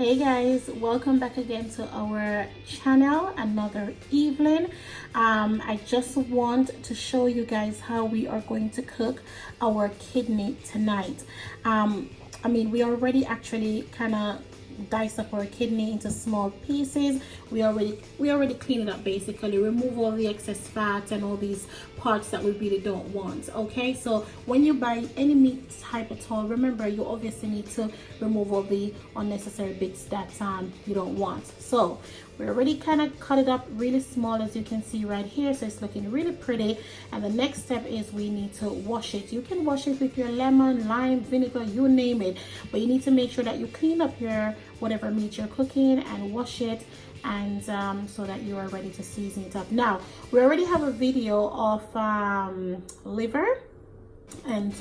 Hey guys, welcome back again to our channel. Another evening. I just want to show you guys how we are going to cook our kidney tonight. We already actually kind of dice up our kidney into small pieces. We already clean it up, basically remove all the excess fat and all these parts that we really don't want. Okay, so when you buy any meat type at all, remember you obviously need to remove all the unnecessary bits that you don't want. So we already kind of cut it up really small, as you can see right here, so it's looking really pretty. And the next step is we need to wash it. You can wash it with your lemon, lime, vinegar, you name it, but you need to make sure that you clean up your whatever meat you're cooking and wash it, and so that you are ready to season it up. Now we already have a video of liver, and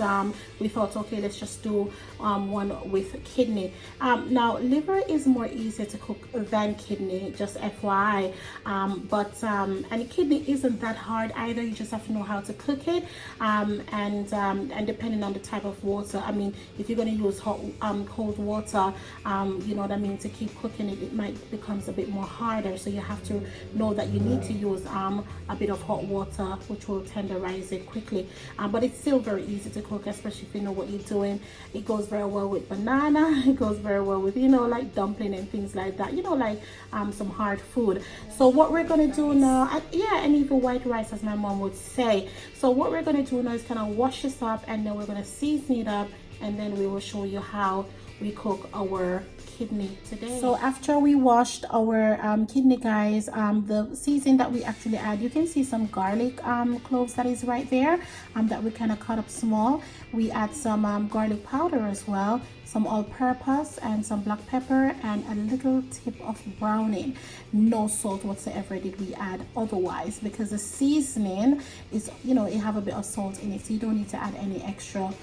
we thought, okay, let's just do one with kidney. Now liver is more easier to cook than kidney, just FYI. And kidney isn't that hard either. You just have to know how to cook it, and depending on the type of water. I mean, if you're going to use hot cold water, you know what I mean, to keep cooking it, it might becomes a bit more harder. So you have to know that you need to use a bit of hot water, which will tenderize it quickly. But it's still very easy to cook, especially if you know what you're doing. It goes very well with banana. It goes very well with, you know, like dumpling and things like that, you know, like some hard food. So what we're gonna do now, and even white rice, as my mom would say. So what we're gonna do now is kind of wash this up, and then we're gonna season it up, and then we will show you how we cook our kidney today. So after we washed our kidney, guys, the seasoning that we actually add, you can see some garlic cloves that is right there, that we kind of cut up small. We add some garlic powder as well, some all-purpose, and some black pepper, and a little tip of browning. No salt whatsoever did we add otherwise, because the seasoning is, you know, it have a bit of salt in it, so you don't need to add any extra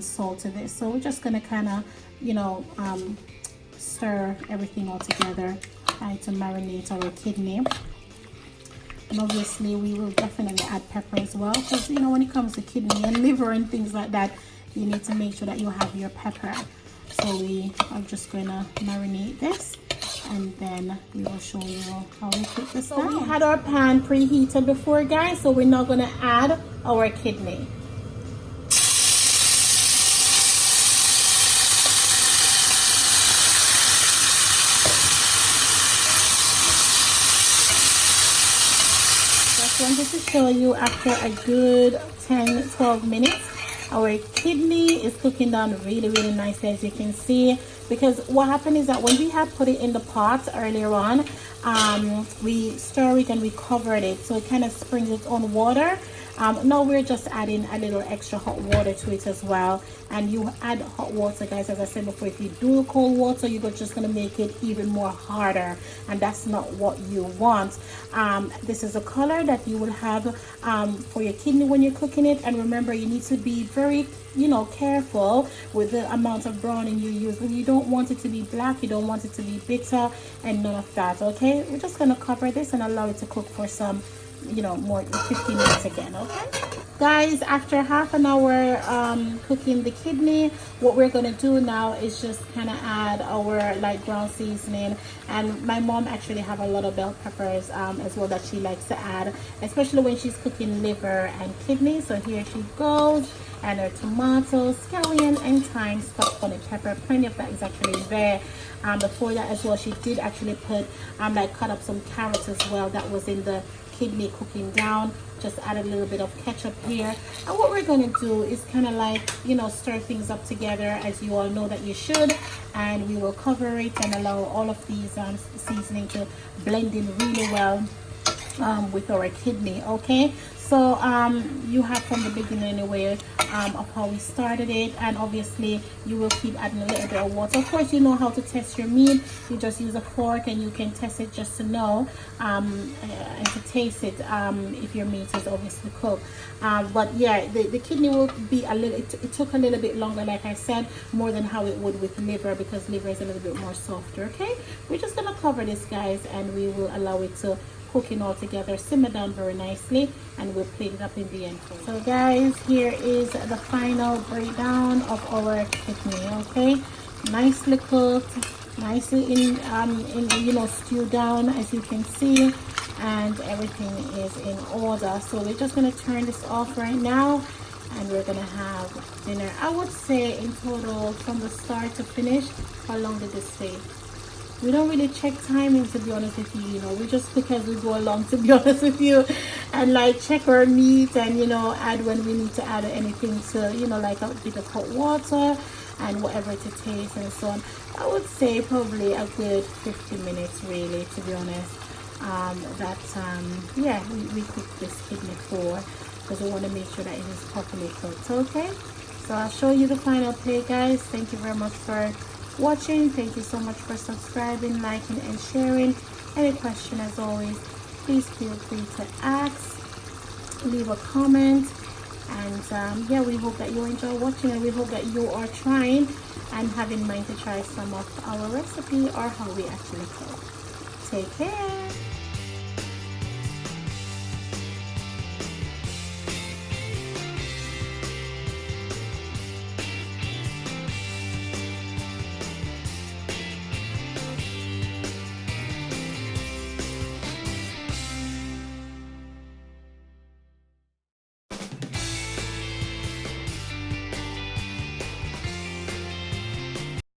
salt to this. So we're just gonna kind of, you know, stir everything all together, try to marinate our kidney. And obviously we will definitely add pepper as well, because, you know, when it comes to kidney and liver and things like that, you need to make sure that you have your pepper. So we are just gonna marinate this, and then we will show you how we cook this down. So we had our pan preheated before, guys, so we're now gonna add our kidney. Wanted to show you, after a good 10-12 minutes, our kidney is cooking down really nicely, as you can see. Because what happened is that when we had put it in the pot earlier on, we stir it and we covered it, so it kind of springs its own water. Now we're just adding a little extra hot water to it as well. And you add hot water, guys, as I said before, if you do cold water, you're just going to make it even more harder, and that's not what you want. This is a color that you will have for your kidney when you're cooking it. And remember, you need to be very, you know, careful with the amount of browning you use. You don't want it to be black, you don't want it to be bitter, and none of that. Okay, we're just going to cover this and allow it to cook for some, you know, more 15 minutes again. Okay guys, after half an hour cooking the kidney, what we're going to do now is just kind of add our light brown seasoning. And my mom actually have a lot of bell peppers as well that she likes to add, especially when she's cooking liver and kidney. So here she goes, and her tomatoes, scallion, and thyme, stock onion pepper. Plenty of that is actually there. Before that as well, she did actually put like cut up some carrots as well that was in the kidney cooking down. Just add a little bit of ketchup here, and what we're going to do is kind of like, you know, stir things up together, as you all know that you should. And we will cover it and allow all of these seasoning to blend in really well with our kidney. Okay, so you have from the beginning anyway of how we started it, and obviously you will keep adding a little bit of water. Of course, you know how to test your meat. You just use a fork and you can test it just to know and to taste it if your meat is obviously cooked. But yeah, the kidney will be a little, it took a little bit longer, like I said, more than how it would with liver, because liver is a little bit more softer. Okay, we're just gonna cover this, guys, and we will allow it to cooking all together, simmer down very nicely, and we'll plate it up in the end. So guys, here is the final breakdown of our kidney. Okay, nicely cooked, nicely in you know, stewed down, as you can see, and everything is in order. So we're just going to turn this off right now, and we're gonna have dinner. I would say in total, from the start to finish, how long did this take? We don't really check timing, to be honest with you. You know, we just cook as we go along, to be honest with you, and like check our meat, and you know, add when we need to add anything to, you know, like a bit of hot water and whatever to taste and so on. I would say probably a good 50 minutes, really, to be honest. Yeah, we cook this kidney for, because we want to make sure that it is properly cooked. Okay, so I'll show you the final plate, guys. Thank you very much for watching. Thank you so much for subscribing, liking, and sharing. Any question, as always, please feel free to ask, leave a comment, and yeah, we hope that you enjoy watching, and we hope that you are trying and have in mind to try some of our recipe or how we actually cook. Take care.